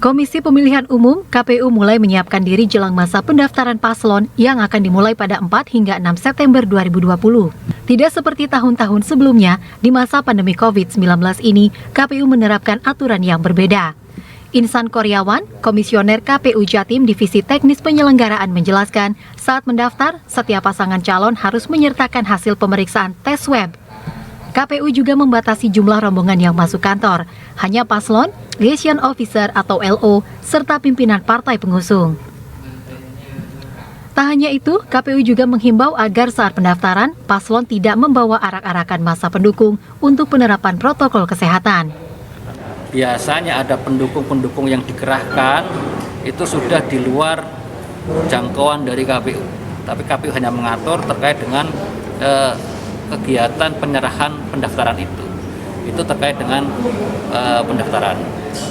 Komisi Pemilihan Umum (KPU) mulai menyiapkan diri jelang masa pendaftaran paslon yang akan dimulai pada 4 hingga 6 September 2020. Tidak seperti tahun-tahun sebelumnya, di masa pandemi COVID-19 ini, KPU menerapkan aturan yang berbeda. Insan Koryawan, Komisioner KPU Jatim Divisi Teknis Penyelenggaraan menjelaskan, saat mendaftar, setiap pasangan calon harus menyertakan hasil pemeriksaan tes swab. KPU juga membatasi jumlah rombongan yang masuk kantor, hanya paslon, liaison officer atau LO, serta pimpinan partai pengusung. Tak hanya itu, KPU juga menghimbau agar saat pendaftaran, paslon tidak membawa arak-arakan massa pendukung untuk penerapan protokol kesehatan. Biasanya ada pendukung-pendukung yang dikerahkan, itu sudah di luar jangkauan dari KPU. Tapi KPU hanya mengatur terkait dengan kegiatan penyerahan pendaftaran itu terkait dengan pendaftaran.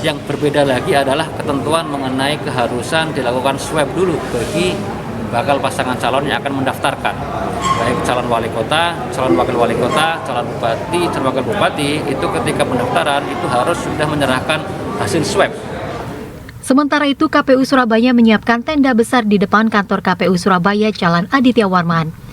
Yang berbeda lagi adalah ketentuan mengenai keharusan dilakukan swab dulu bagi bakal pasangan calon yang akan mendaftarkan, baik calon wali kota, calon wakil wali kota, calon bupati, calon wakil bupati, itu ketika pendaftaran itu harus sudah menyerahkan hasil swab. Sementara itu, KPU Surabaya menyiapkan tenda besar di depan kantor KPU Surabaya Jalan Aditya Warman.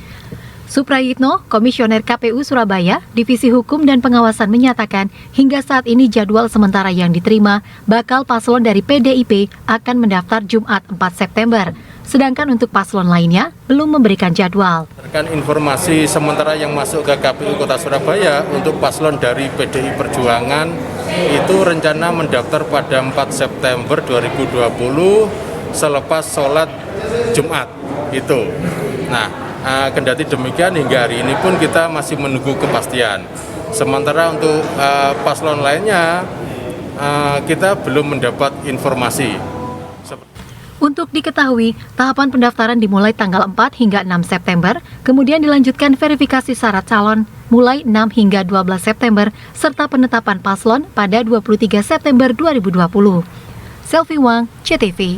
Suprayitno, Komisioner KPU Surabaya, Divisi Hukum dan Pengawasan menyatakan hingga saat ini jadwal sementara yang diterima bakal paslon dari PDIP akan mendaftar Jumat 4 September. Sedangkan untuk paslon lainnya belum memberikan jadwal. Informasi sementara yang masuk ke KPU Kota Surabaya untuk paslon dari PDI Perjuangan itu rencana mendaftar pada 4 September 2020 selepas sholat Jumat itu. Kendati demikian hingga hari ini pun kita masih menunggu kepastian. Sementara untuk paslon lainnya kita belum mendapat informasi. Untuk diketahui, tahapan pendaftaran dimulai tanggal 4 hingga 6 September, kemudian dilanjutkan verifikasi syarat calon mulai 6 hingga 12 September, serta penetapan paslon pada 23 September 2020. Selvi Wang, CTV.